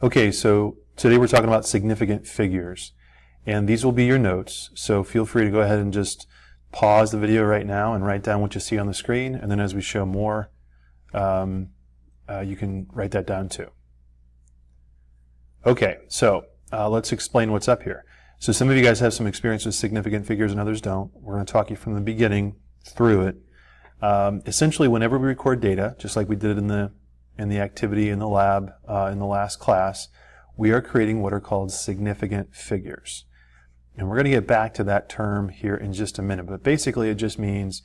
Okay, so today we're talking about significant figures, and these will be your notes, so feel free to go ahead and just pause the video right now and write down what you see on the screen, and then as we show more, you can write that down too. Okay, so let's explain what's up here. So some of you guys have some experience with significant figures and others don't. We're going to talk you from the beginning through it. Essentially, whenever we record data, just like we did in the activity in the lab in the last class, we are creating what are called significant figures. And we're going to get back to that term here in just a minute, but basically it just means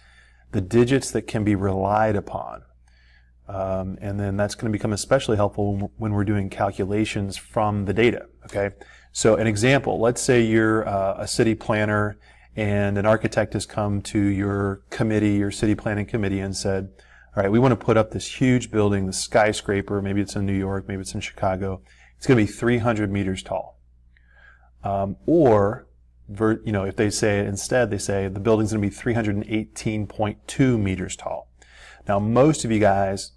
the digits that can be relied upon. And then that's going to become especially helpful when we're doing calculations from the data. Okay, so an example, let's say you're a city planner and an architect has come to your committee, your city planning committee, and said, all right, we want to put up this huge building, the skyscraper, maybe it's in New York, maybe it's in Chicago. It's going to be 300 meters tall. If they say instead, they say the building's going to be 318.2 meters tall. Now, most of you guys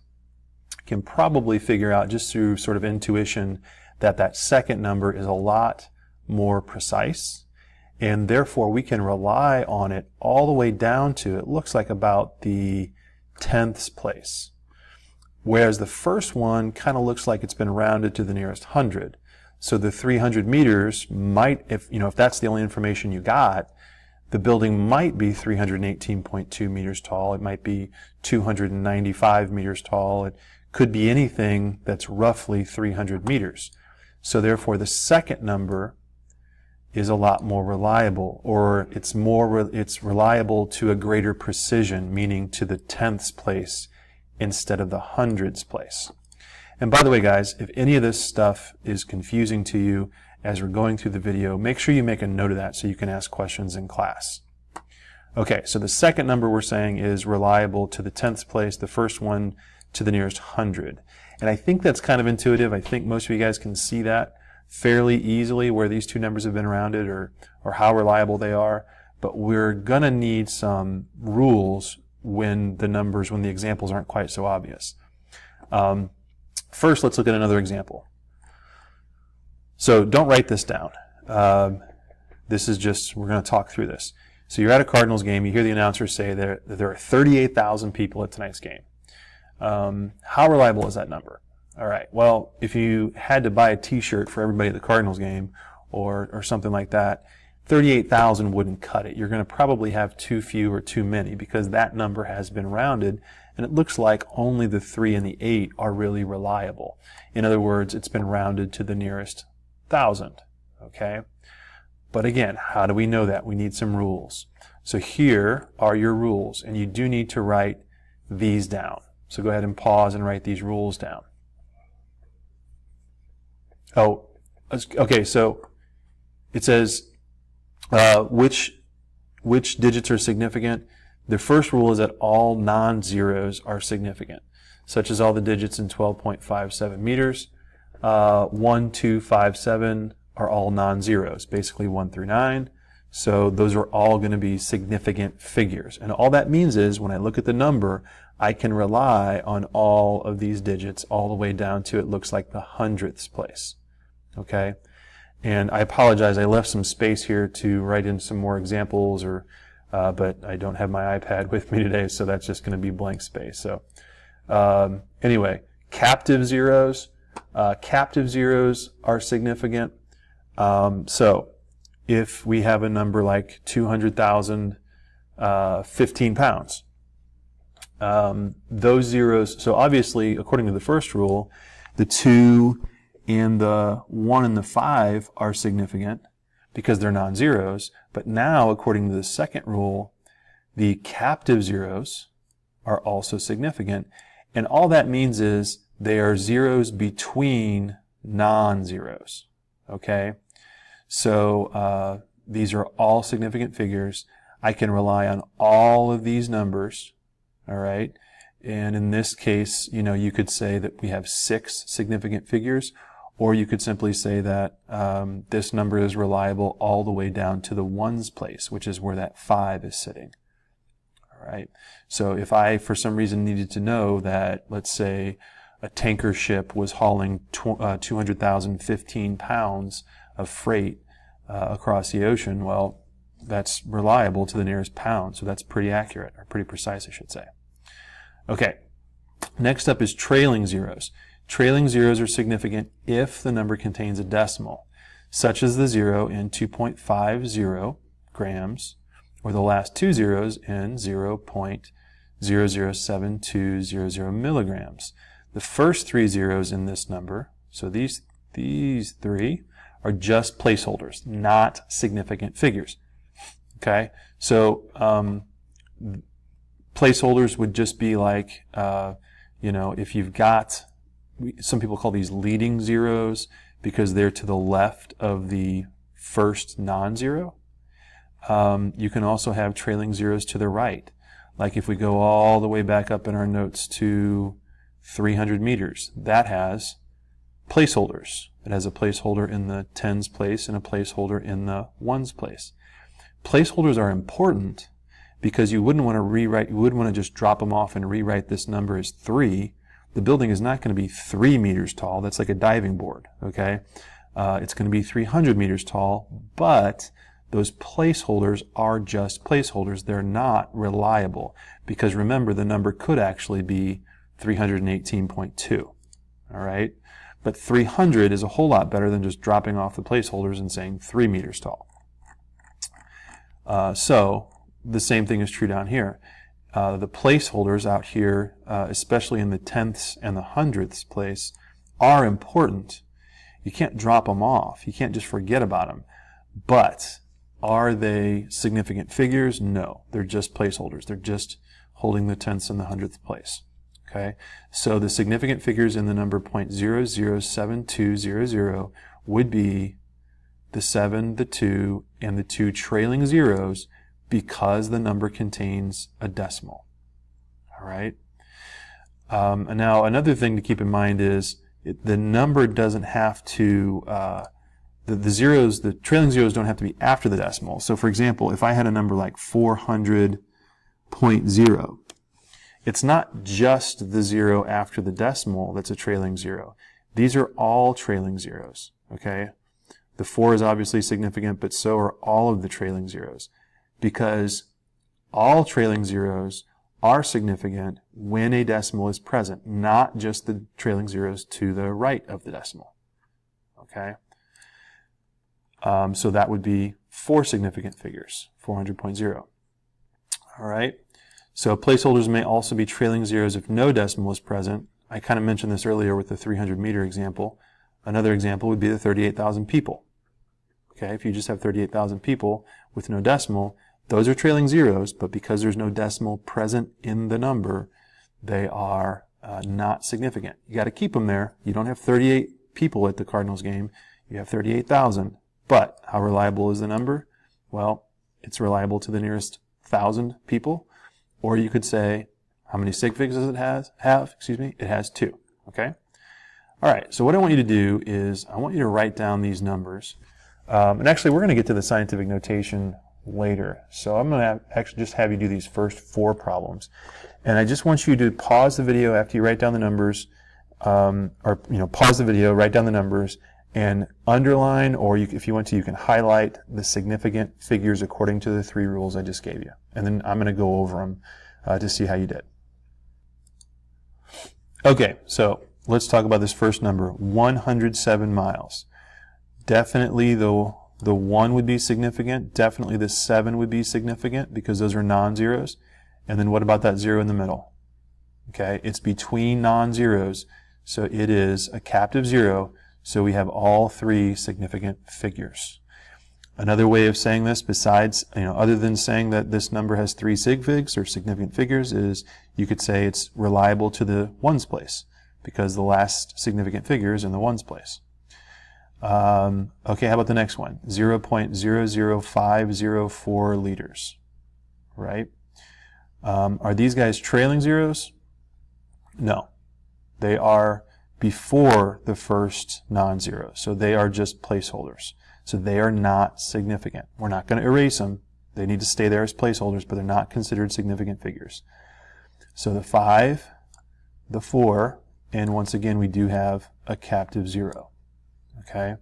can probably figure out just through sort of intuition that that second number is a lot more precise, and therefore we can rely on it all the way down to, it looks like about the tenths place. Whereas the first one kind of looks like it's been rounded to the nearest hundred. So the 300 meters might, if that's the only information you got, the building might be 318.2 meters tall. It might be 295 meters tall. It could be anything that's roughly 300 meters. So therefore the second number is a lot more reliable, or it's reliable to a greater precision, meaning to the tenths place instead of the hundreds place. And by the way, guys, if any of this stuff is confusing to you as we're going through the video, make sure you make a note of that so you can ask questions in class. Okay, so the second number we're saying is reliable to the tenths place, the first one to the nearest hundred. And I think that's kind of intuitive. I think most of you guys can see that fairly easily where these two numbers have been rounded or how reliable they are. But we're going to need some rules when the examples aren't quite so obvious. First, let's look at another example. So don't write this down. This is just, we're going to talk through this. So you're at a Cardinals game, you hear the announcer say that there are 38,000 people at tonight's game. How reliable is that number? All right, well, if you had to buy a t-shirt for everybody at the Cardinals game or something like that, 38,000 wouldn't cut it. You're going to probably have too few or too many because that number has been rounded, and it looks like only the 3 and the 8 are really reliable. In other words, it's been rounded to the nearest 1,000, okay? But again, how do we know that? We need some rules. So here are your rules, and you do need to write these down. So go ahead and pause and write these rules down. Oh, okay, so it says which digits are significant. The first rule is that all non-zeros are significant, such as all the digits in 12.57 meters. 1, 2, 5, 7 are all non-zeros, basically 1 through 9. So those are all going to be significant figures. And all that means is when I look at the number, I can rely on all of these digits all the way down to, it looks like, the hundredths place. Okay? And I apologize, I left some space here to write in some more examples, but I don't have my iPad with me today, so that's just going to be blank space. So anyway, captive zeros are significant. So if we have a number like 200,000, 15 pounds, those zeros, so obviously, according to the first rule, the 2 and the 1 and the 5 are significant because they're non-zeros. But now, according to the second rule, the captive zeros are also significant. And all that means is they are zeros between non-zeros. Okay? So these are all significant figures. I can rely on all of these numbers. All right? And in this case, you could say that we have 6 significant figures, or you could simply say that this number is reliable all the way down to the ones place, which is where that 5 is sitting. All right. So if I, for some reason, needed to know that, let's say, a tanker ship was hauling 200,015 pounds of freight across the ocean, well, that's reliable to the nearest pound, so that's pretty accurate, or pretty precise, I should say. Okay, next up is trailing zeros. Trailing zeros are significant if the number contains a decimal, such as the 0 in 2.50 grams, or the last two zeros in 0.007200 milligrams. The first three zeros in this number, so these three, are just placeholders, not significant figures. Okay, so placeholders would just be like, if you've got, some people call these leading zeros because they're to the left of the first non-zero. You can also have trailing zeros to the right. Like if we go all the way back up in our notes to 300 meters, that has placeholders. It has a placeholder in the tens place and a placeholder in the ones place. Placeholders are important because you wouldn't want to just drop them off and rewrite this number as 3. The building is not going to be 3 meters tall. That's like a diving board, okay? It's going to be 300 meters tall, but those placeholders are just placeholders. They're not reliable because remember, the number could actually be 318.2, all right? But 300 is a whole lot better than just dropping off the placeholders and saying 3 meters tall. So the same thing is true down here. The placeholders out here, especially in the tenths and the hundredths place, are important. You can't drop them off. You can't just forget about them. But are they significant figures? No. They're just placeholders. They're just holding the tenths and the hundredth place. Okay? So the significant figures in the number 0.007200 would be the 7, the 2, and the 2 trailing zeros because the number contains a decimal. All right? And now another thing to keep in mind is the number doesn't have to, the trailing zeros don't have to be after the decimal. So for example, if I had a number like 400.0, it's not just the 0 after the decimal that's a trailing zero. These are all trailing zeros, okay? The 4 is obviously significant, but so are all of the trailing zeros, because all trailing zeros are significant when a decimal is present, not just the trailing zeros to the right of the decimal. Okay? So that would be 4 significant figures, 400.0. All right? So placeholders may also be trailing zeros if no decimal is present. I kind of mentioned this earlier with the 300 meter example. Another example would be the 38,000 people. Okay, if you just have 38,000 people with no decimal, those are trailing zeros, but because there's no decimal present in the number, they are not significant. You got to keep them there. You don't have 38 people at the Cardinals game. You have 38,000. But how reliable is the number? Well, it's reliable to the nearest 1,000 people. Or you could say, how many sig figs does it have? It has 2. Okay? All right, so what I want you to do is I want you to write down these numbers. And actually, we're going to get to the scientific notation later. So I'm going to actually just have you do these first 4 problems. And I just want you to pause the video after you write down the numbers, pause the video, write down the numbers, and underline, or if you want to, you can highlight the significant figures according to the 3 rules I just gave you. And then I'm going to go over them to see how you did. Okay, so let's talk about this first number, 107 miles. Definitely the 1 would be significant. Definitely the 7 would be significant because those are non-zeros. And then what about that 0 in the middle? Okay, it's between non-zeros, so it is a captive 0. So we have all 3 significant figures. Another way of saying this, besides, other than saying that this number has 3 sig figs or significant figures, is you could say it's reliable to the ones place because the last significant figure is in the ones place. Okay, how about the next one? 0.00504 liters, right? Are these guys trailing zeros? No. They are before the first non-zero, so they are just placeholders. So they are not significant. We're not going to erase them. They need to stay there as placeholders, but they're not considered significant figures. So the 5, the 4, and once again we do have a captive 0. Okay,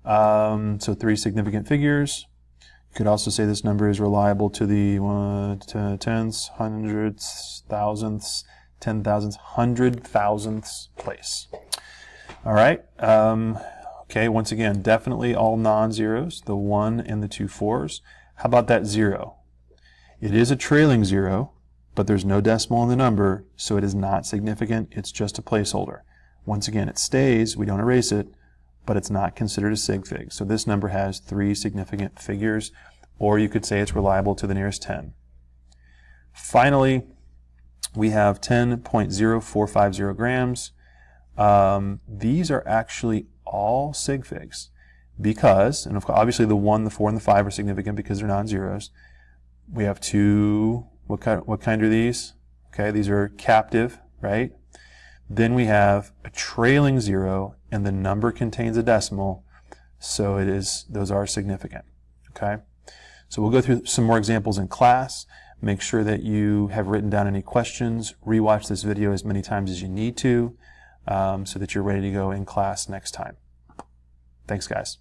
so 3 significant figures. You could also say this number is reliable to the tenths, hundredths, thousandths, 10,000ths, 100,000ths place. All right. Okay, once again, definitely all non-zeros, the 1 and the 2 4s. How about that 0? It is a trailing 0, but there's no decimal in the number, so it is not significant. It's just a placeholder. Once again, it stays. We don't erase it, but it's not considered a sig fig. So this number has 3 significant figures, or you could say it's reliable to the nearest 10. Finally, we have 10.0450 grams. These are actually all sig figs because, and obviously the 1, the 4, and the 5 are significant because they're non-zeros. We have 2, what kind are these? Okay, these are captive, right? Then we have a trailing 0, and the number contains a decimal, so those are significant. Okay, so we'll go through some more examples in class. Make sure that you have written down any questions. Rewatch this video as many times as you need to, so that you're ready to go in class next time. Thanks, guys.